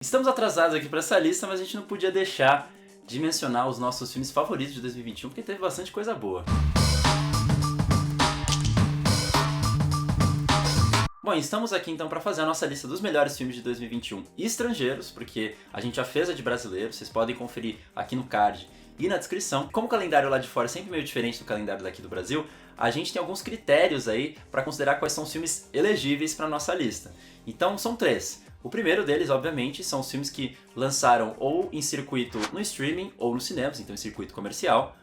Estamos atrasados aqui para essa lista, mas a gente não podia deixar de mencionar os nossos filmes favoritos de 2021, porque teve bastante coisa boa. Bom, estamos aqui então para fazer a nossa lista dos melhores filmes de 2021 estrangeiros, porque a gente já fez a de brasileiro, vocês podem conferir aqui no card e na descrição. Como o calendário lá de fora é sempre meio diferente do calendário daqui do Brasil, a gente tem alguns critérios aí para considerar quais são os filmes elegíveis para nossa lista. Então são 3. O primeiro deles, obviamente, são os filmes que lançaram ou em circuito no streaming ou nos cinemas, então em circuito comercial.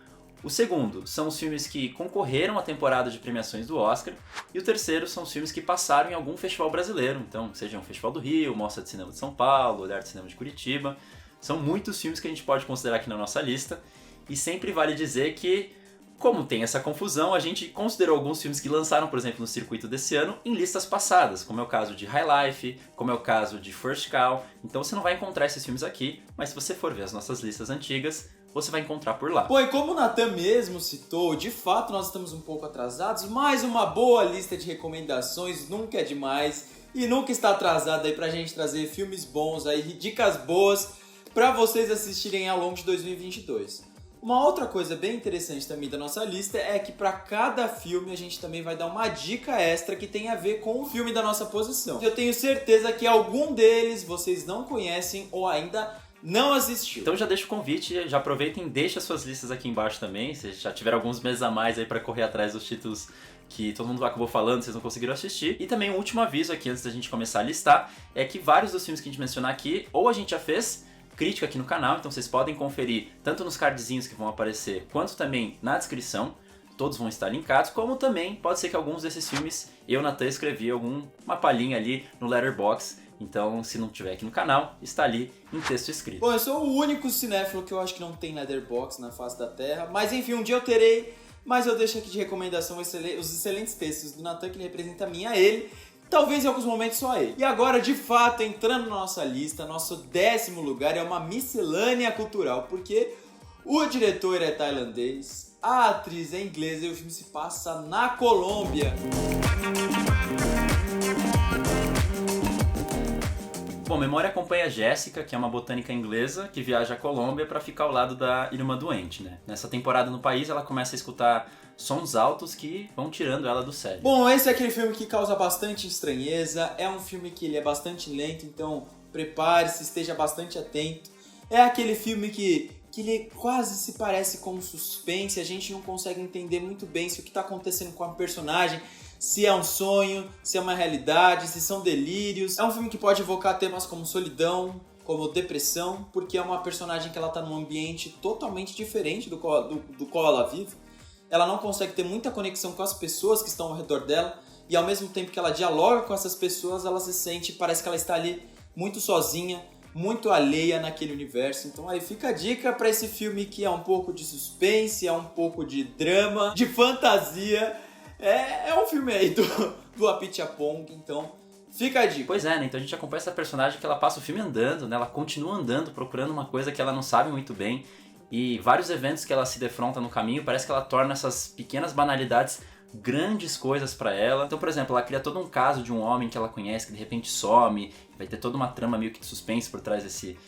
O segundo são os filmes que concorreram à temporada de premiações do Oscar. E o terceiro são os filmes que passaram em algum festival brasileiro, então seja um Festival do Rio, Mostra de Cinema de São Paulo, Olhar de Cinema de Curitiba. São muitos filmes que a gente pode considerar aqui na nossa lista. E sempre vale dizer que, como tem essa confusão, a gente considerou alguns filmes que lançaram, por exemplo, no circuito desse ano, em listas passadas, como é o caso de High Life, como é o caso de First Cow. Então você não vai encontrar esses filmes aqui, mas se você for ver as nossas listas antigas, você vai encontrar por lá. Bom, e como o Nathan mesmo citou, de fato nós estamos um pouco atrasados, mas uma boa lista de recomendações nunca é demais e nunca está atrasada aí pra gente trazer filmes bons aí, dicas boas pra vocês assistirem ao longo de 2022. Uma outra coisa bem interessante também da nossa lista é que para cada filme a gente também vai dar uma dica extra que tem a ver com o filme da nossa posição. Eu tenho certeza que algum deles vocês não conhecem ou ainda não assistiu. Então já deixa o convite, já aproveitem e deixem as suas listas aqui embaixo também. Se já tiveram alguns meses a mais aí para correr atrás dos títulos que todo mundo acabou falando, vocês não conseguiram assistir. E também um último aviso aqui antes da gente começar a listar, é que vários dos filmes que a gente mencionar aqui, ou a gente já fez crítica aqui no canal, então vocês podem conferir tanto nos cardzinhos que vão aparecer, quanto também na descrição, todos vão estar linkados, como também pode ser que alguns desses filmes eu, Nathan, escrevi uma palhinha ali no Letterboxd, então se não tiver aqui no canal, está ali em texto escrito. Bom, eu sou o único cinéfilo que eu acho que não tem Letterboxd na face da terra, mas enfim, um dia eu terei, mas eu deixo aqui de recomendação os excelentes textos do Nathan, que ele representa a mim e a ele. Talvez em alguns momentos só ele. E agora, de fato, entrando na nossa lista, nosso 10º lugar é uma miscelânea cultural, porque o diretor é tailandês, a atriz é inglesa e o filme se passa na Colômbia. Bom, Memória acompanha a Jéssica, que é uma botânica inglesa que viaja à Colômbia para ficar ao lado da irmã doente, né? Nessa temporada no país, ela começa a escutar sons altos que vão tirando ela do sério. Bom, esse é aquele filme que causa bastante estranheza, é um filme que ele é bastante lento, então prepare-se, esteja bastante atento. É aquele filme que ele quase se parece com um suspense, a gente não consegue entender muito bem se o que está acontecendo com a personagem, se é um sonho, se é uma realidade, se são delírios. É um filme que pode evocar temas como solidão, como depressão, porque é uma personagem que ela está num ambiente totalmente diferente do qual ela vive. Ela não consegue ter muita conexão com as pessoas que estão ao redor dela, e ao mesmo tempo que ela dialoga com essas pessoas, ela se sente, parece que ela está ali muito sozinha, muito alheia naquele universo. Então aí fica a dica para esse filme que é um pouco de suspense, é um pouco de drama, de fantasia. É um filme aí do Apichatpong, então fica a dica. Pois é, né? Então a gente acompanha essa personagem que ela passa o filme andando, né? Ela continua andando, procurando uma coisa que ela não sabe muito bem. E vários eventos que ela se defronta no caminho, parece que ela torna essas pequenas banalidades grandes coisas pra ela. Então, por exemplo, ela cria todo um caso de um homem que ela conhece que de repente some, vai ter toda uma trama meio que de suspense por trás desse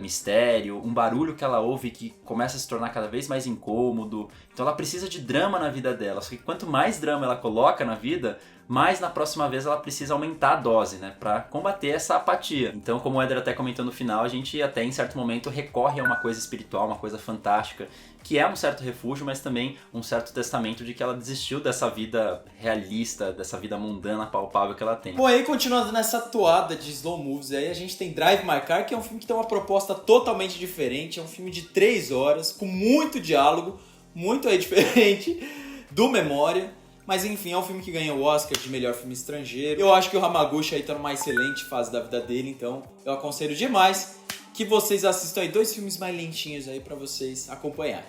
mistério, um barulho que ela ouve que começa a se tornar cada vez mais incômodo. Então ela precisa de drama na vida dela, só que quanto mais drama ela coloca na vida, mais na próxima vez ela precisa aumentar a dose, né, pra combater essa apatia. Então, como o Éder até comentou no final, a gente até em certo momento recorre a uma coisa espiritual, uma coisa fantástica, que é um certo refúgio, mas também um certo testamento de que ela desistiu dessa vida realista, dessa vida mundana, palpável que ela tem. Bom, aí continuando nessa toada de slow moves aí, a gente tem Drive My Car, que é um filme que tem uma proposta totalmente diferente, é um filme de 3 horas, com muito diálogo, muito aí diferente do Memória. Mas enfim, é um filme que ganhou o Oscar de melhor filme estrangeiro. Eu acho que o Hamaguchi aí tá numa excelente fase da vida dele, então eu aconselho demais que vocês assistam aí 2 filmes mais lentinhos aí pra vocês acompanharem.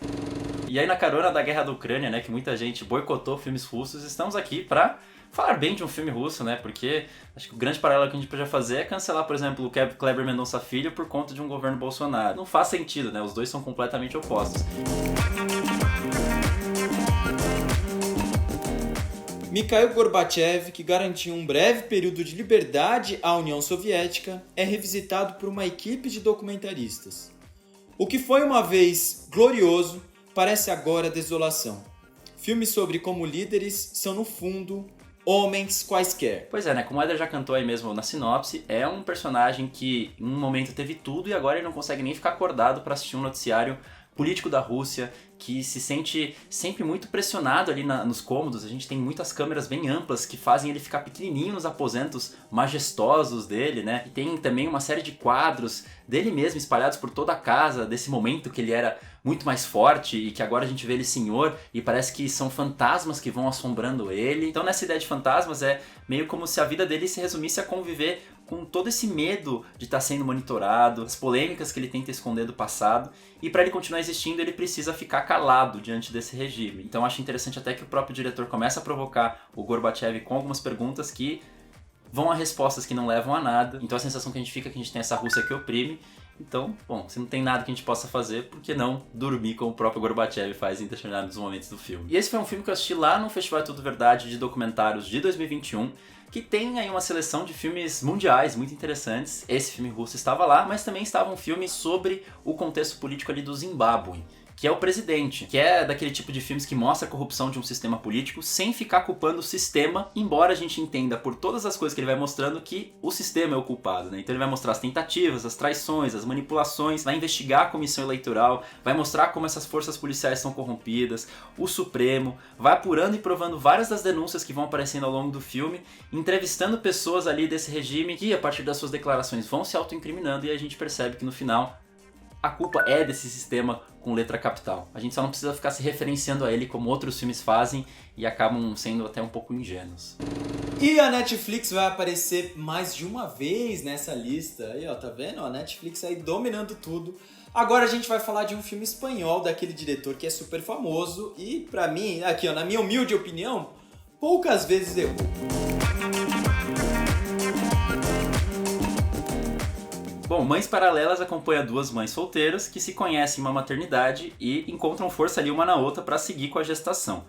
E aí na carona da guerra da Ucrânia, né, que muita gente boicotou filmes russos, estamos aqui pra falar bem de um filme russo, né, porque acho que o grande paralelo que a gente podia fazer é cancelar, por exemplo, o Kleber Mendonça Filho por conta de um governo Bolsonaro. Não faz sentido, né, os dois são completamente opostos. Mikhail Gorbachev, que garantiu um breve período de liberdade à União Soviética, é revisitado por uma equipe de documentaristas. O que foi uma vez glorioso parece agora desolação. Filmes sobre como líderes são, no fundo, homens quaisquer. Pois é, né? Como o Eder já cantou aí mesmo na sinopse, é um personagem que em um momento teve tudo e agora ele não consegue nem ficar acordado para assistir um noticiário político da Rússia, que se sente sempre muito pressionado ali nos cômodos. A gente tem muitas câmeras bem amplas que fazem ele ficar pequenininho nos aposentos majestosos dele, né? E tem também uma série de quadros dele mesmo espalhados por toda a casa, desse momento que ele era muito mais forte e que agora a gente vê ele senhor e parece que são fantasmas que vão assombrando ele. Então nessa ideia de fantasmas é meio como se a vida dele se resumisse a conviver com todo esse medo de estar sendo monitorado, as polêmicas que ele tenta esconder do passado, e para ele continuar existindo ele precisa ficar calado diante desse regime. Então acho interessante até que o próprio diretor começa a provocar o Gorbachev com algumas perguntas que vão a respostas que não levam a nada. Então a sensação que a gente fica é que a gente tem essa Rússia que oprime. Então, bom, se não tem nada que a gente possa fazer, por que não dormir como o próprio Gorbachev faz em determinados momentos do filme? E esse foi um filme que eu assisti lá no Festival Tudo Verdade de Documentários de 2021, que tem aí uma seleção de filmes mundiais muito interessantes. Esse filme russo estava lá, mas também estava um filme sobre o contexto político ali do Zimbábue, que é o presidente, que é daquele tipo de filmes que mostra a corrupção de um sistema político sem ficar culpando o sistema, embora a gente entenda por todas as coisas que ele vai mostrando que o sistema é o culpado, né? Então ele vai mostrar as tentativas, as traições, as manipulações, vai investigar a comissão eleitoral, vai mostrar como essas forças policiais são corrompidas, o Supremo, vai apurando e provando várias das denúncias que vão aparecendo ao longo do filme, entrevistando pessoas ali desse regime que a partir das suas declarações vão se autoincriminando, e a gente percebe que no final a culpa é desse sistema com letra capital. A gente só não precisa ficar se referenciando a ele como outros filmes fazem e acabam sendo até um pouco ingênuos. E a Netflix vai aparecer mais de uma vez nessa lista. Aí, ó, tá vendo? A Netflix aí dominando tudo. Agora a gente vai falar de um filme espanhol daquele diretor que é super famoso e, pra mim, aqui ó, na minha humilde opinião, poucas vezes errou. Bom, Mães Paralelas acompanha duas mães solteiras que se conhecem em uma maternidade e encontram força ali uma na outra para seguir com a gestação.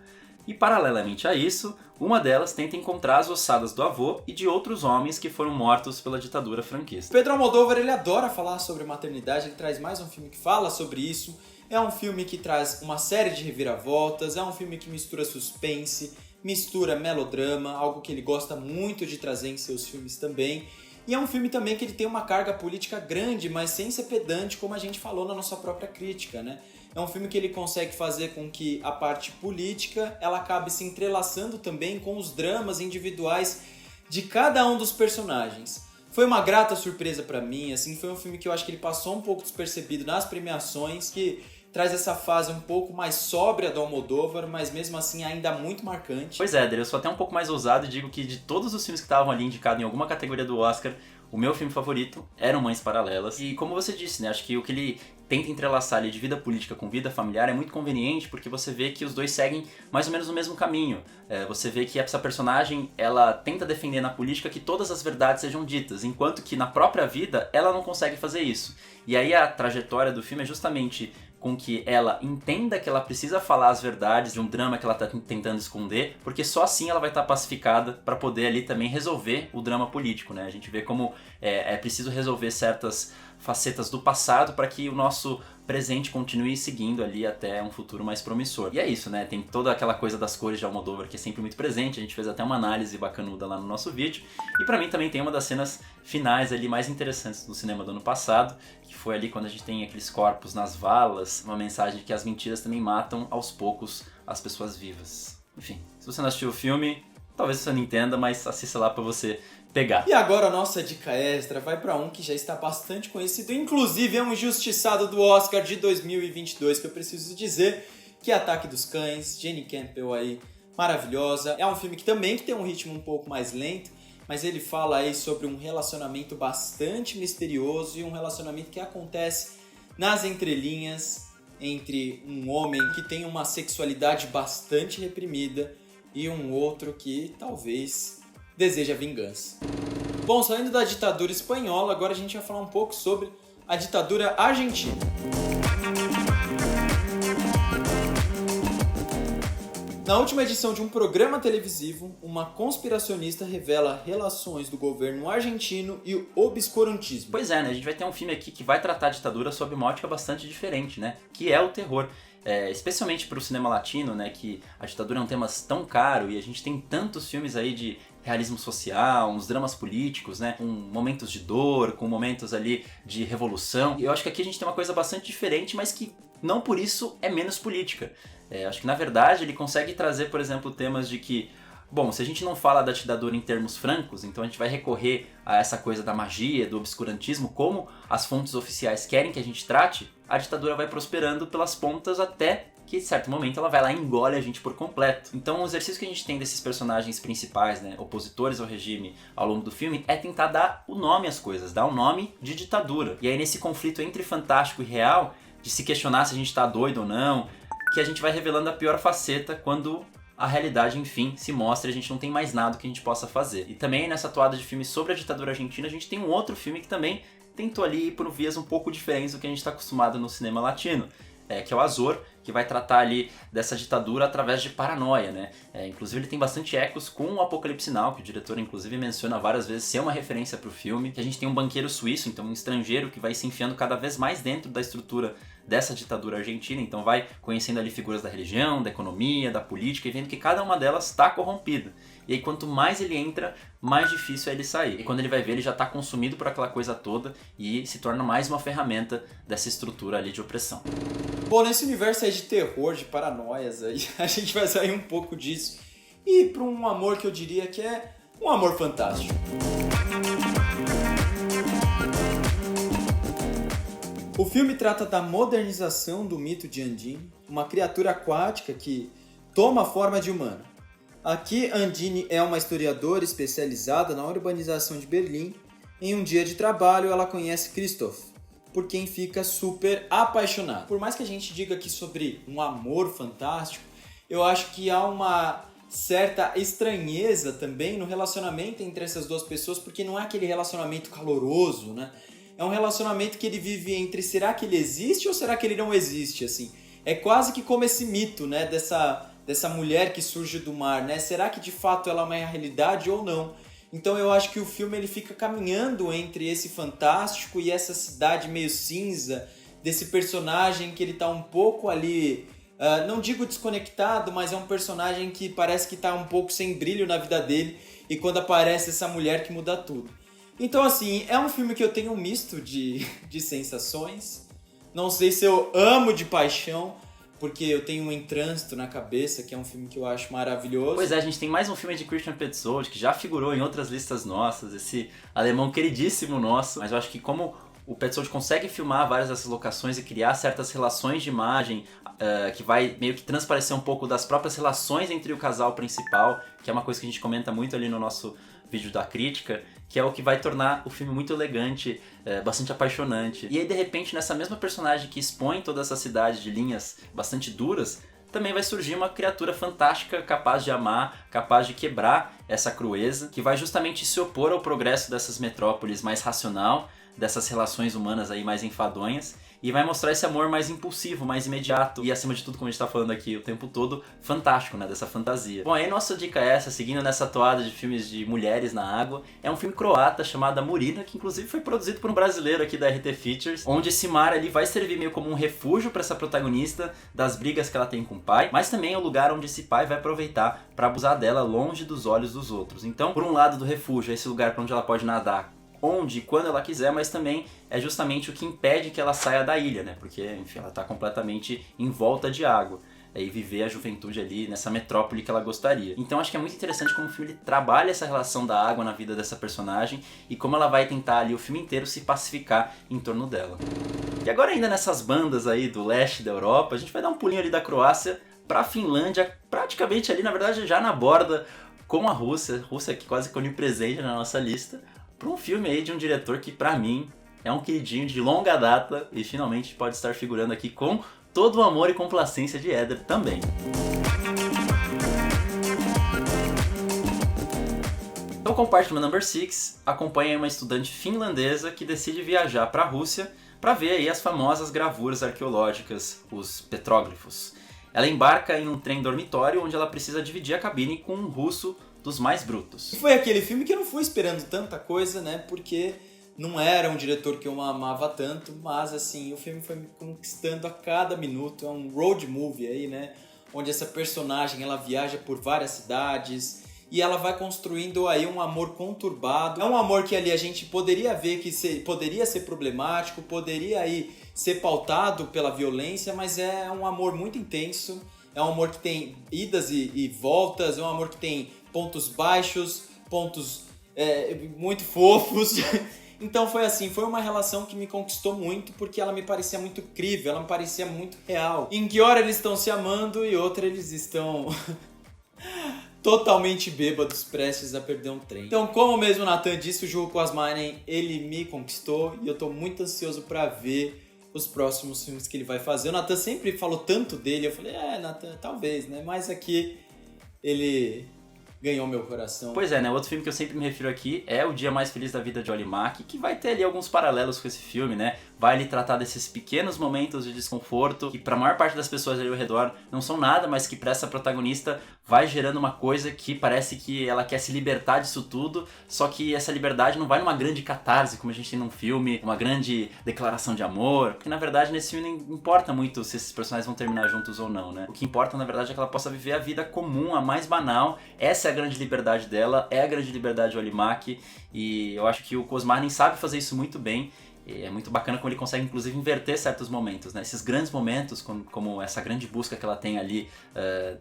E paralelamente a isso, uma delas tenta encontrar as ossadas do avô e de outros homens que foram mortos pela ditadura franquista. Pedro Almodóvar, ele adora falar sobre maternidade, ele traz mais um filme que fala sobre isso. É um filme que traz uma série de reviravoltas, é um filme que mistura suspense, mistura melodrama, algo que ele gosta muito de trazer em seus filmes também. E é um filme também que ele tem uma carga política grande, mas sem ser pedante, como a gente falou na nossa própria crítica, né? É um filme que ele consegue fazer com que a parte política ela acabe se entrelaçando também com os dramas individuais de cada um dos personagens. Foi uma grata surpresa pra mim, assim, foi um filme que eu acho que ele passou um pouco despercebido nas premiações, que traz essa fase um pouco mais sóbria do Almodóvar, mas mesmo assim ainda muito marcante. Pois é, Eder, eu sou até um pouco mais ousado e digo que de todos os filmes que estavam ali indicados em alguma categoria do Oscar, o meu filme favorito eram Mães Paralelas. E como você disse, né, acho que o que ele tenta entrelaçar ali de vida política com vida familiar é muito conveniente, porque você vê que os dois seguem mais ou menos o mesmo caminho. Você vê que essa personagem, ela tenta defender na política que todas as verdades sejam ditas, enquanto que na própria vida ela não consegue fazer isso. E aí a trajetória do filme é justamente com que ela entenda que ela precisa falar as verdades de um drama que ela está tentando esconder, porque só assim ela vai estar pacificada para poder ali também resolver o drama político, né? A gente vê como é preciso resolver certas facetas do passado para que o nosso presente continue seguindo ali até um futuro mais promissor. E é isso, né? Tem toda aquela coisa das cores de Almodóvar que é sempre muito presente, a gente fez até uma análise bacanuda lá no nosso vídeo. E pra mim também tem uma das cenas finais ali mais interessantes do cinema do ano passado, que foi ali quando a gente tem aqueles corpos nas valas, uma mensagem de que as mentiras também matam aos poucos as pessoas vivas. Enfim, se você não assistiu o filme, talvez você não entenda, mas assista lá pra você pegar. E agora a nossa dica extra vai para um que já está bastante conhecido, inclusive é um injustiçado do Oscar de 2022, que eu preciso dizer, que é Ataque dos Cães, Jenny Campbell aí, maravilhosa. É um filme que também tem um ritmo um pouco mais lento, mas ele fala aí sobre um relacionamento bastante misterioso e um relacionamento que acontece nas entrelinhas entre um homem que tem uma sexualidade bastante reprimida e um outro que talvez deseja vingança. Bom, saindo da ditadura espanhola, agora a gente vai falar um pouco sobre a ditadura argentina. Na última edição de um programa televisivo, uma conspiracionista revela relações do governo argentino e o obscurantismo. Pois é, né? A gente vai ter um filme aqui que vai tratar a ditadura sob uma ótica bastante diferente, né? Que é o terror. Especialmente para o cinema latino, né? Que a ditadura é um tema tão caro e a gente tem tantos filmes aí de realismo social, uns dramas políticos, né? Com momentos de dor, com momentos ali de revolução. E eu acho que aqui a gente tem uma coisa bastante diferente, mas que não por isso é menos política. Acho que na verdade ele consegue trazer, por exemplo, temas de que, bom, se a gente não fala da ditadura em termos francos, então a gente vai recorrer a essa coisa da magia, do obscurantismo, como as fontes oficiais querem que a gente trate, a ditadura vai prosperando pelas pontas até que, em certo momento, ela vai lá e engole a gente por completo. Então o exercício que a gente tem desses personagens principais, né, opositores ao regime, ao longo do filme, é tentar dar o nome às coisas, dar o nome de ditadura. E aí nesse conflito entre fantástico e real, de se questionar se a gente tá doido ou não, que a gente vai revelando a pior faceta quando a realidade, enfim, se mostra e a gente não tem mais nada que a gente possa fazer. E também nessa toada de filmes sobre a ditadura argentina, a gente tem um outro filme que também tentou ali ir por vias um pouco diferentes do que a gente está acostumado no cinema latino, que é o Azor, que vai tratar ali dessa ditadura através de paranoia, né? Inclusive ele tem bastante ecos com o Apocalipse Now, que o diretor inclusive menciona várias vezes ser uma referência para o filme. Que a gente tem um banqueiro suíço, então um estrangeiro que vai se enfiando cada vez mais dentro da estrutura dessa ditadura argentina, então vai conhecendo ali figuras da religião, da economia, da política e vendo que cada uma delas está corrompida. E aí quanto mais ele entra, mais difícil é ele sair. E quando ele vai ver, ele já está consumido por aquela coisa toda e se torna mais uma ferramenta dessa estrutura ali de opressão. Bom, nesse universo aí de terror, de paranoias, aí, a gente vai sair um pouco disso e ir para um amor que eu diria que é um amor fantástico. O filme trata da modernização do mito de Undine, uma criatura aquática que toma a forma de humano. Aqui, Undine é uma historiadora especializada na urbanização de Berlim. Em um dia de trabalho, ela conhece Christoph, por quem fica super apaixonado. Por mais que a gente diga aqui sobre um amor fantástico, eu acho que há uma certa estranheza também no relacionamento entre essas duas pessoas, porque não é aquele relacionamento caloroso, né? É um relacionamento que ele vive entre será que ele existe ou será que ele não existe, assim. É quase que como esse mito, né, dessa mulher que surge do mar, né? Será que de fato ela é uma realidade ou não? Então eu acho que o filme ele fica caminhando entre esse fantástico e essa cidade meio cinza, desse personagem que ele tá um pouco ali, não digo desconectado, mas é um personagem que parece que tá um pouco sem brilho na vida dele, e quando aparece essa mulher que muda tudo. Então assim, é um filme que eu tenho um misto de sensações, não sei se eu amo de paixão, porque eu tenho um Em Trânsito na cabeça, que é um filme que eu acho maravilhoso. Pois é, a gente tem mais um filme de Christian Petzold, que já figurou em outras listas nossas, esse alemão queridíssimo nosso, mas eu acho que como o Petzold consegue filmar várias dessas locações e criar certas relações de imagem, que vai meio que transparecer um pouco das próprias relações entre o casal principal, que é uma coisa que a gente comenta muito ali no nosso vídeo da crítica, que é o que vai tornar o filme muito elegante, bastante apaixonante. E aí, de repente, nessa mesma personagem que expõe toda essa cidade de linhas bastante duras, também vai surgir uma criatura fantástica, capaz de amar, capaz de quebrar essa crueza, que vai justamente se opor ao progresso dessas metrópoles mais racional, dessas relações humanas aí mais enfadonhas, e vai mostrar esse amor mais impulsivo, mais imediato e, acima de tudo, como a gente tá falando aqui o tempo todo, fantástico, né, dessa fantasia. Bom, aí nossa dica é essa, seguindo nessa toada de filmes de mulheres na água, é um filme croata chamado Murina, que inclusive foi produzido por um brasileiro aqui da RT Features, onde esse mar ali vai servir meio como um refúgio para essa protagonista das brigas que ela tem com o pai, mas também é o lugar onde esse pai vai aproveitar para abusar dela longe dos olhos dos outros. Então, por um lado do refúgio, é esse lugar para onde ela pode nadar onde e quando ela quiser, mas também é justamente o que impede que ela saia da ilha, né? Porque, enfim, ela está completamente em volta de água. E viver a juventude ali nessa metrópole que ela gostaria. Então acho que é muito interessante como o filme trabalha essa relação da água na vida dessa personagem e como ela vai tentar ali o filme inteiro se pacificar em torno dela. E agora ainda nessas bandas aí do leste da Europa, a gente vai dar um pulinho ali da Croácia para a Finlândia, praticamente ali, na verdade, já na borda com a Rússia que quase que onipresente na nossa lista, para um filme aí de um diretor que, pra mim, é um queridinho de longa data e finalmente pode estar figurando aqui com todo o amor e complacência de Éder também. Então, Compartment Number 6 acompanha uma estudante finlandesa que decide viajar para a Rússia para ver aí as famosas gravuras arqueológicas, os petróglifos. ela embarca em um trem dormitório onde ela precisa dividir a cabine com um russo dos mais brutos. Foi aquele filme que eu não fui esperando tanta coisa, né? Porque não era um diretor que eu amava tanto, mas assim, o filme foi me conquistando a cada minuto. É um road movie aí, né? Onde essa personagem, ela viaja por várias cidades e ela vai construindo aí um amor conturbado. É um amor que ali a gente poderia ver que poderia ser problemático, poderia aí ser pautado pela violência, mas é um amor muito intenso. É um amor que tem idas e voltas, é um amor que tem pontos baixos, pontos muito fofos. Então foi assim, foi uma relação que me conquistou muito, porque ela me parecia muito crível, ela me parecia muito real. Em que hora eles estão se amando e outra eles estão totalmente bêbados, prestes a perder um trem. Então, como mesmo o Nathan disse, o Juho Kuosmanen, ele me conquistou e eu tô muito ansioso pra ver os próximos filmes que ele vai fazer. O Nathan sempre falou tanto dele, eu falei, Nathan, talvez, né? Mas aqui ele ganhou meu coração. Pois é, né? Outro filme que eu sempre me refiro aqui é O Dia Mais Feliz da Vida de Ollie Mack, que vai ter ali alguns paralelos com esse filme, né? Vai ali tratar desses pequenos momentos de desconforto, que pra maior parte das pessoas ali ao redor não são nada, mas que pra essa protagonista vai gerando uma coisa que parece que ela quer se libertar disso tudo, só que essa liberdade não vai numa grande catarse, como a gente tem num filme, uma grande declaração de amor, porque na verdade nesse filme não importa muito se esses personagens vão terminar juntos ou não, né? O que importa na verdade é que ela possa viver a vida comum, a mais banal. Essa é a grande liberdade dela, é a grande liberdade de Ollie Mack, e eu acho que o Kuosmanen sabe fazer isso muito bem. É muito bacana como ele consegue, inclusive, inverter certos momentos, né? Esses grandes momentos, como essa grande busca que ela tem ali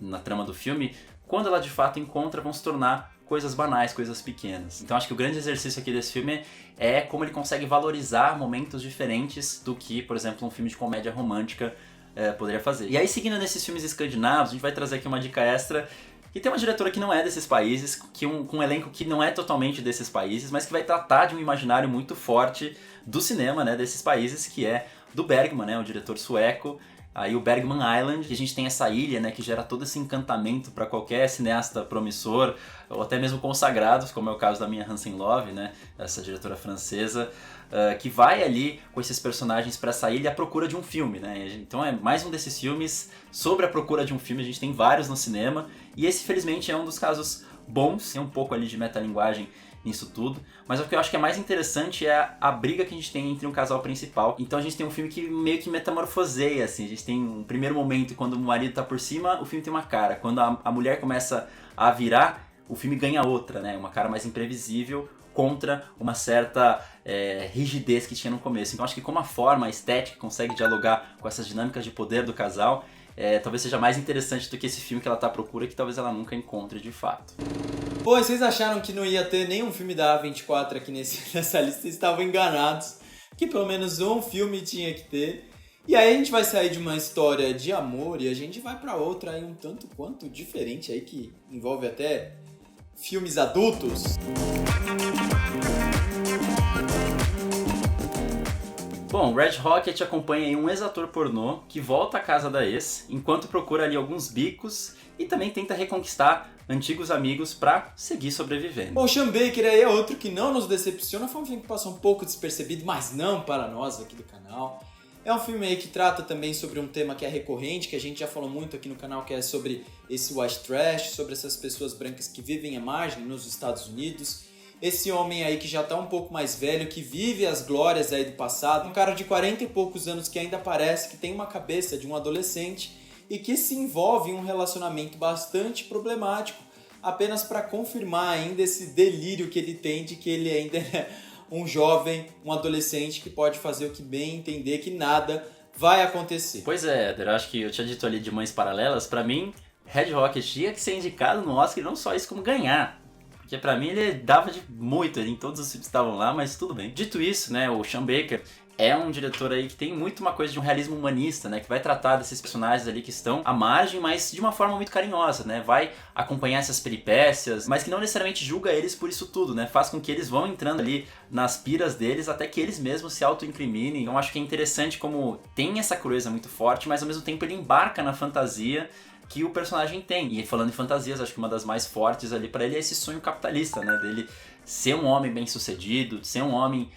na trama do filme, quando ela de fato encontra, vão se tornar coisas banais, coisas pequenas. Então acho que o grande exercício aqui desse filme é como ele consegue valorizar momentos diferentes do que, por exemplo, um filme de comédia romântica poderia fazer. E aí, seguindo nesses filmes escandinavos, a gente vai trazer aqui uma dica extra. E tem uma diretora que não é desses países, com um elenco que não é totalmente desses países, mas que vai tratar de um imaginário muito forte do cinema, né, desses países, que é do Bergman, né, o diretor sueco. Aí o Bergman Island, que a gente tem essa ilha, né, que gera todo esse encantamento para qualquer cineasta promissor, ou até mesmo consagrados, como é o caso da minha Hansen Love, né, essa diretora francesa, que vai ali com esses personagens para essa ilha à procura de um filme, né? Então é mais um desses filmes sobre a procura de um filme, a gente tem vários no cinema, e esse felizmente é um dos casos bons, tem um pouco ali de metalinguagem nisso tudo, mas o que eu acho que é mais interessante é a briga que a gente tem entre um casal principal. Então a gente tem um filme que meio que metamorfoseia, assim, a gente tem um primeiro momento quando o marido tá por cima, o filme tem uma cara, quando a mulher começa a virar, o filme ganha outra, né? Uma cara mais imprevisível contra uma certa rigidez que tinha no começo. Então acho que como a forma, a estética consegue dialogar com essas dinâmicas de poder do casal, talvez seja mais interessante do que esse filme que ela tá à procura, que talvez ela nunca encontre de fato. Pô, vocês acharam que não ia ter nenhum filme da A24 aqui nessa lista? Vocês estavam enganados, que pelo menos um filme tinha que ter. E aí a gente vai sair de uma história de amor e a gente vai pra outra aí um tanto quanto diferente aí, que envolve até filmes adultos. Bom, Red Rocket acompanha aí um ex-ator pornô que volta à casa da ex, enquanto procura ali alguns bicos e também tenta reconquistar antigos amigos pra seguir sobrevivendo. Bom, Sean Baker aí é outro que não nos decepciona, foi um filme que passou um pouco despercebido, mas não para nós aqui do canal. É um filme aí que trata também sobre um tema que é recorrente, que a gente já falou muito aqui no canal, que é sobre esse white trash, sobre essas pessoas brancas que vivem à margem nos Estados Unidos. Esse homem aí que já tá um pouco mais velho, que vive as glórias aí do passado, um cara de 40 e poucos anos que ainda parece que tem uma cabeça de um adolescente e que se envolve em um relacionamento bastante problemático, apenas para confirmar ainda esse delírio que ele tem de que ele ainda é um jovem, um adolescente que pode fazer o que bem entender que nada vai acontecer. Pois é, eu acho que eu tinha dito ali de Mães Paralelas, pra mim, Red Rocket tinha que ser indicado no Oscar e não só isso como ganhar. Porque pra mim ele dava de muito em todos os filmes que estavam lá, mas tudo bem. Dito isso, né, o Sean Baker é um diretor aí que tem muito uma coisa de um realismo humanista, né, que vai tratar desses personagens ali que estão à margem, mas de uma forma muito carinhosa, né, vai acompanhar essas peripécias, mas que não necessariamente julga eles por isso tudo, né, faz com que eles vão entrando ali nas piras deles até que eles mesmos se auto-incriminem. Então acho que é interessante como tem essa crueza muito forte, mas ao mesmo tempo ele embarca na fantasia que o personagem tem. E falando em fantasias, acho que uma das mais fortes ali pra ele é esse sonho capitalista, né, dele ser um homem bem-sucedido, ser um homem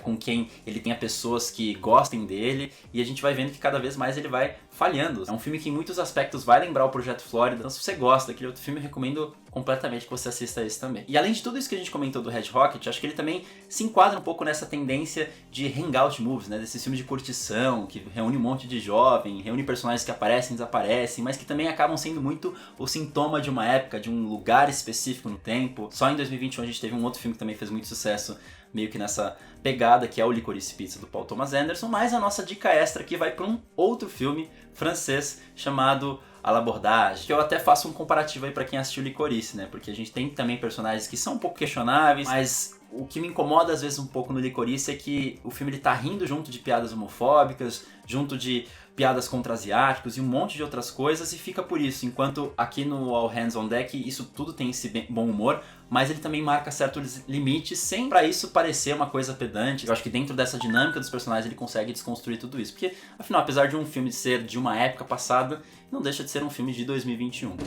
com quem ele tenha pessoas que gostem dele, e a gente vai vendo que cada vez mais ele vai falhando. É um filme que em muitos aspectos vai lembrar o Projeto Flórida, então se você gosta daquele outro filme, eu recomendo completamente que você assista esse também. E além de tudo isso que a gente comentou do Red Rocket, acho que ele também se enquadra um pouco nessa tendência de hangout movies, né, desses filmes de curtição, que reúne um monte de jovem, reúne personagens que aparecem e desaparecem, mas que também acabam sendo muito o sintoma de uma época, de um lugar específico no tempo. Só em 2021 a gente teve um outro filme que também fez muito sucesso, meio que nessa pegada, que é o Licorice Pizza, do Paul Thomas Anderson, mas a nossa dica extra aqui vai para um outro filme francês chamado A l'Abordage, que eu até faço um comparativo aí para quem assistiu Licorice, né, porque a gente tem também personagens que são um pouco questionáveis, mas o que me incomoda às vezes um pouco no Licorice é que o filme ele tá rindo junto de piadas homofóbicas, junto de piadas contra asiáticos e um monte de outras coisas, e fica por isso, enquanto aqui no All Hands on Deck isso tudo tem esse bom humor, mas ele também marca certos limites sem pra isso parecer uma coisa pedante. Eu acho que dentro dessa dinâmica dos personagens ele consegue desconstruir tudo isso, porque afinal, apesar de um filme ser de uma época passada, não deixa de ser um filme de 2021.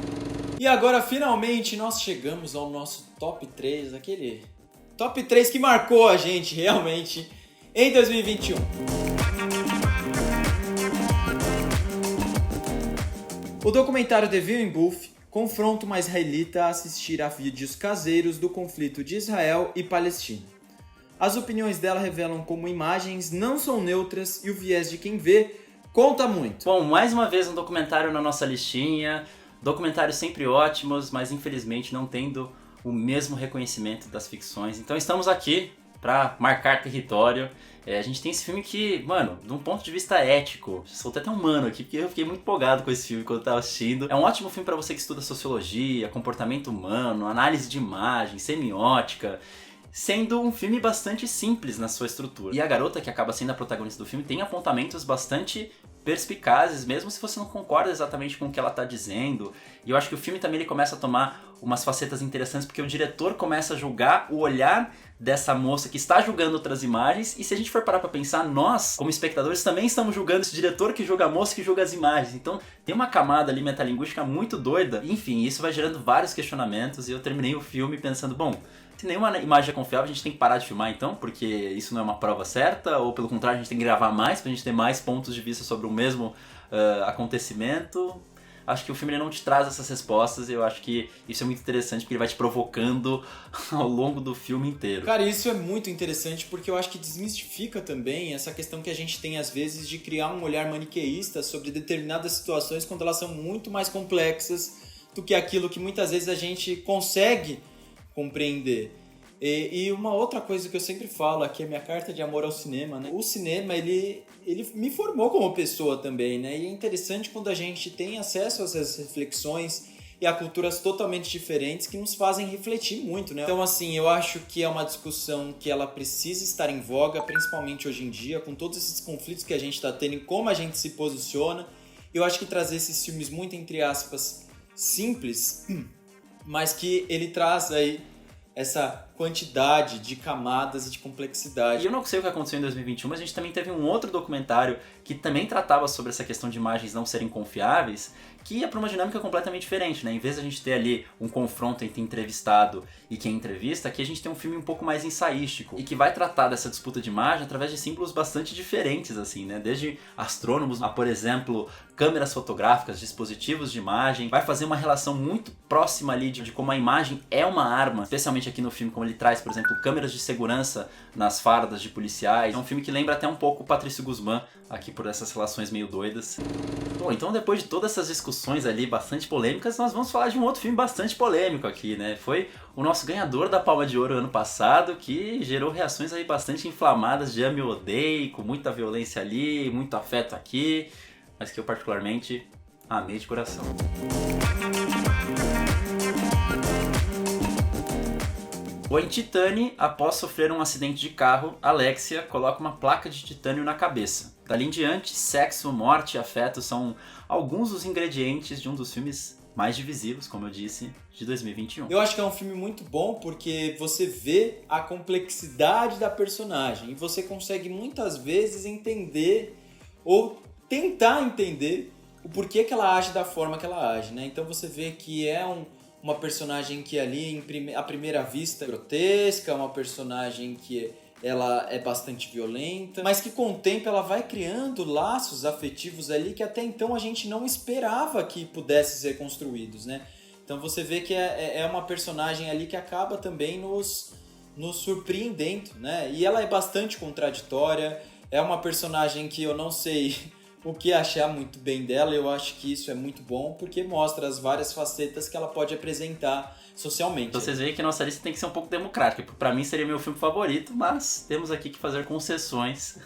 E agora finalmente nós chegamos ao nosso top 3, aquele top 3 que marcou a gente realmente em 2021. O documentário The Viewing Booth confronta uma israelita a assistir a vídeos caseiros do conflito de Israel e Palestina. As opiniões dela revelam como imagens não são neutras e o viés de quem vê conta muito. Bom, mais uma vez um documentário na nossa listinha, documentários sempre ótimos, mas infelizmente não tendo o mesmo reconhecimento das ficções. Então estamos aqui para marcar território. A gente tem esse filme que, mano, de um ponto de vista ético, soltei até um mano aqui, porque eu fiquei muito empolgado com esse filme quando eu tava assistindo. É um ótimo filme para você que estuda sociologia, comportamento humano, análise de imagem, semiótica, sendo um filme bastante simples na sua estrutura. E a garota, que acaba sendo a protagonista do filme, tem apontamentos bastante perspicazes, mesmo se você não concorda exatamente com o que ela tá dizendo. E eu acho que o filme também ele começa a tomar umas facetas interessantes, porque o diretor começa a julgar o olhar dessa moça que está julgando outras imagens, e se a gente for parar pra pensar, nós, como espectadores, também estamos julgando esse diretor que julga a moça que julga as imagens. Então tem uma camada ali metalinguística muito doida. Enfim, isso vai gerando vários questionamentos, e eu terminei o filme pensando, bom, se nenhuma imagem é confiável, a gente tem que parar de filmar então, porque isso não é uma prova certa, ou pelo contrário, a gente tem que gravar mais pra gente ter mais pontos de vista sobre o mesmo acontecimento. Acho que o filme ele não te traz essas respostas, e eu acho que isso é muito interessante, porque ele vai te provocando ao longo do filme inteiro. Cara, isso é muito interessante, porque eu acho que desmistifica também essa questão que a gente tem às vezes de criar um olhar maniqueísta sobre determinadas situações quando elas são muito mais complexas do que aquilo que muitas vezes a gente consegue compreender. E uma outra coisa que eu sempre falo aqui, é minha carta de amor ao cinema, né? O cinema, ele me formou como pessoa também, né? E é interessante quando a gente tem acesso a essas reflexões e a culturas totalmente diferentes que nos fazem refletir muito, né? Então, assim, eu acho que é uma discussão que ela precisa estar em voga, principalmente hoje em dia, com todos esses conflitos que a gente está tendo e como a gente se posiciona. Eu acho que trazer esses filmes muito, entre aspas, simples, mas que ele traz aí essa quantidade de camadas e de complexidade. E eu não sei o que aconteceu em 2021, mas a gente também teve um outro documentário que também tratava sobre essa questão de imagens não serem confiáveis, que ia para uma dinâmica completamente diferente, né? Em vez de a gente ter ali um confronto entre entrevistado e quem entrevista, aqui a gente tem um filme um pouco mais ensaístico e que vai tratar dessa disputa de imagem através de símbolos bastante diferentes, assim, né? Desde astrônomos a, por exemplo, câmeras fotográficas, dispositivos de imagem, vai fazer uma relação muito próxima ali de como a imagem é uma arma, especialmente aqui no filme, como ele traz, por exemplo, câmeras de segurança nas fardas de policiais. É um filme que lembra até um pouco o Patrício Guzmán, aqui por essas relações meio doidas. Bom, então depois de todas essas discussões ali bastante polêmicas, nós vamos falar de um outro filme bastante polêmico aqui, né? Foi o nosso ganhador da Palma de Ouro ano passado, que gerou reações aí bastante inflamadas de ame ou odeie, com muita violência ali, muito afeto aqui, mas que eu particularmente amei de coração. O em Titane, após sofrer um acidente de carro, Alexia coloca uma placa de titânio na cabeça. Dali em diante, sexo, morte e afeto são alguns dos ingredientes de um dos filmes mais divisivos, como eu disse, de 2021. Eu acho que é um filme muito bom porque você vê a complexidade da personagem e você consegue muitas vezes entender ou tentar entender o porquê que ela age da forma que ela age, né? Então você vê que é uma personagem que ali, à primeira vista, é grotesca, uma personagem que ela é bastante violenta, mas que com o tempo ela vai criando laços afetivos ali que até então a gente não esperava que pudessem ser construídos, né? Então você vê que é uma personagem ali que acaba também nos surpreendendo, né? E ela é bastante contraditória, é uma personagem que eu não sei o que achar muito bem dela, eu acho que isso é muito bom, porque mostra as várias facetas que ela pode apresentar socialmente. Então vocês veem que a nossa lista tem que ser um pouco democrática. Pra mim seria meu filme favorito, mas temos aqui que fazer concessões.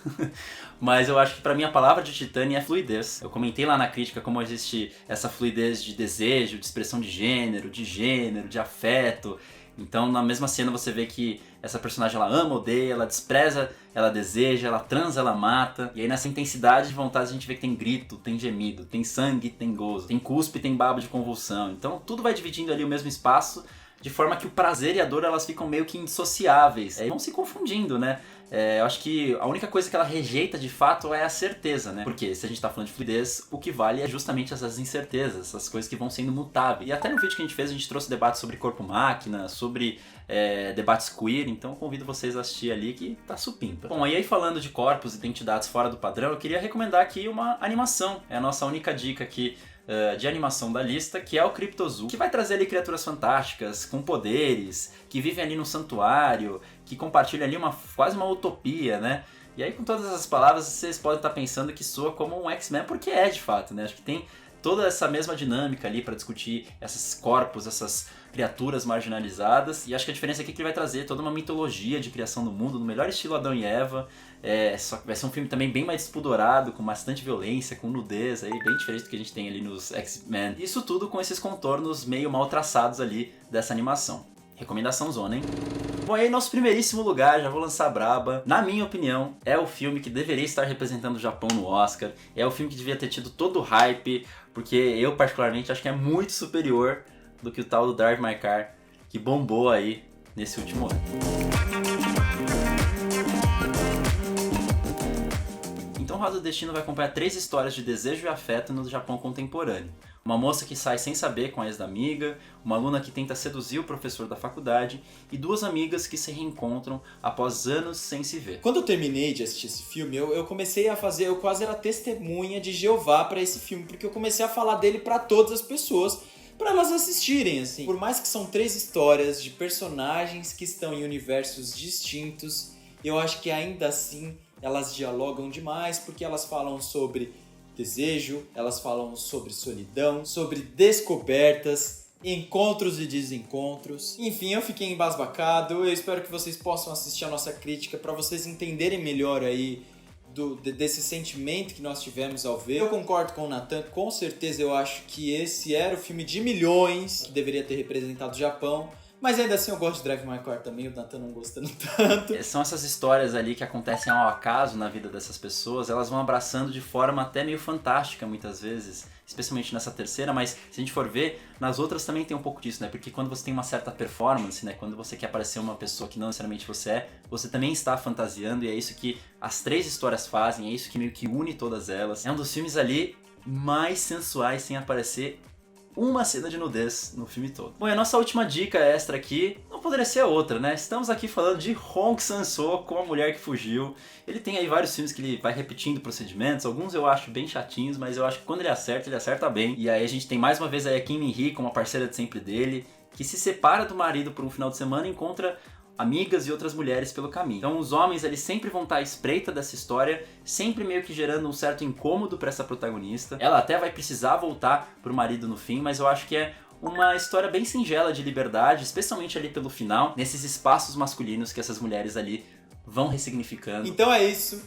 Mas eu acho que pra mim a palavra de Titânia é fluidez. Eu comentei lá na crítica como existe essa fluidez de desejo, de expressão de gênero, de afeto. Então na mesma cena você vê que essa personagem ela ama, odeia, ela despreza, ela deseja, ela transa, ela mata. E aí nessa intensidade de vontade a gente vê que tem grito, tem gemido, tem sangue, tem gozo, tem cuspe, tem baba de convulsão. Então tudo vai dividindo ali o mesmo espaço, de forma que o prazer e a dor elas ficam meio que indissociáveis. Vão se confundindo, né? Eu acho que a única coisa que ela rejeita de fato é a certeza, né? Porque se a gente tá falando de fluidez, o que vale é justamente essas incertezas, essas coisas que vão sendo mutáveis. E até no vídeo que a gente fez, a gente trouxe debates sobre corpo-máquina, sobre debates queer, então eu convido vocês a assistir ali que tá supimpa. Bom, e aí falando de corpos e identidades fora do padrão, eu queria recomendar aqui uma animação. É a nossa única dica aqui de animação da lista, que é o Cryptozoa, que vai trazer ali criaturas fantásticas, com poderes, que vivem ali num santuário, que compartilham ali quase uma utopia, né? E aí com todas essas palavras vocês podem estar pensando que soa como um X-Men, porque é de fato, né? Acho que tem toda essa mesma dinâmica ali para discutir esses corpos, essas criaturas marginalizadas, e acho que a diferença aqui é que ele vai trazer toda uma mitologia de criação do mundo, no melhor estilo Adão e Eva, só que vai ser um filme também bem mais despudorado, com bastante violência, com nudez, aí, bem diferente do que a gente tem ali nos X-Men. Isso tudo com esses contornos meio mal traçados ali dessa animação. Recomendação zona, hein? Bom, e aí nosso primeiríssimo lugar, já vou lançar a braba, na minha opinião, é o filme que deveria estar representando o Japão no Oscar, é o filme que devia ter tido todo o hype, porque eu particularmente acho que é muito superior do que o tal do Drive My Car, que bombou aí nesse último ano. Então Roda do Destino vai acompanhar 3 histórias de desejo e afeto no Japão contemporâneo. Uma moça que sai sem saber com a ex da amiga, uma aluna que tenta seduzir o professor da faculdade e 2 amigas que se reencontram após anos sem se ver. Quando eu terminei de assistir esse filme, eu comecei a fazer, eu quase era testemunha de Jeová para esse filme, porque eu comecei a falar dele para todas as pessoas, para elas assistirem, assim. Por mais que são 3 histórias de personagens que estão em universos distintos, eu acho que ainda assim elas dialogam demais, porque elas falam sobre desejo, elas falam sobre solidão, sobre descobertas, encontros e desencontros. Enfim, eu fiquei embasbacado, eu espero que vocês possam assistir a nossa crítica para vocês entenderem melhor aí desse sentimento que nós tivemos ao ver. Eu concordo com o Nathan, com certeza eu acho que esse era o filme de milhões que deveria ter representado o Japão. Mas ainda assim eu gosto de Drive My Car também, o Nathan não gostando tanto. São essas histórias ali que acontecem ao acaso na vida dessas pessoas, elas vão abraçando de forma até meio fantástica muitas vezes, especialmente nessa terceira, mas se a gente for ver, nas outras também tem um pouco disso, né? Porque quando você tem uma certa performance, né? Quando você quer parecer uma pessoa que não necessariamente você é, você também está fantasiando, e é isso que as 3 histórias fazem, é isso que meio que une todas elas. É um dos filmes ali mais sensuais sem aparecer uma cena de nudez no filme todo. Bom, e a nossa última dica extra aqui não poderia ser outra, né? Estamos aqui falando de Hong Sang-soo, com A Mulher que Fugiu. Ele tem aí vários filmes que ele vai repetindo procedimentos, alguns eu acho bem chatinhos, mas eu acho que quando ele acerta bem. E aí a gente tem mais uma vez aí a Kim Min-hee como a parceira de sempre dele, que se separa do marido por um final de semana e encontra amigas e outras mulheres pelo caminho. Então os homens eles sempre vão estar à espreita dessa história, sempre meio que gerando um certo incômodo para essa protagonista. Ela até vai precisar voltar pro marido no fim, mas eu acho que é uma história bem singela de liberdade, especialmente ali pelo final, nesses espaços masculinos que essas mulheres ali vão ressignificando. Então é isso.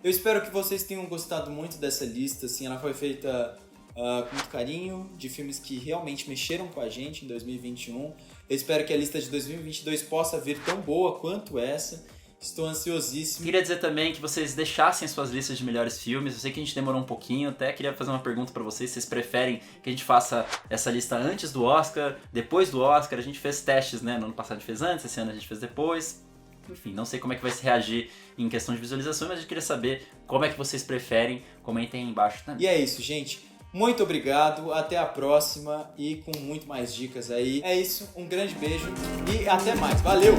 Eu espero que vocês tenham gostado muito dessa lista, assim, ela foi feita com muito carinho, de filmes que realmente mexeram com a gente em 2021. Eu espero que a lista de 2022 possa vir tão boa quanto essa. Estou ansiosíssimo. Queria dizer também que vocês deixassem suas listas de melhores filmes. Eu sei que a gente demorou um pouquinho, até queria fazer uma pergunta pra vocês. Vocês preferem que a gente faça essa lista antes do Oscar, depois do Oscar? A gente fez testes, né? No ano passado a gente fez antes, esse ano a gente fez depois. Enfim, não sei como é que vai se reagir em questão de visualização, mas a gente queria saber como é que vocês preferem. Comentem aí embaixo também. E é isso, gente. Muito obrigado, até a próxima e com muito mais dicas aí. É isso, um grande beijo e até mais. Valeu!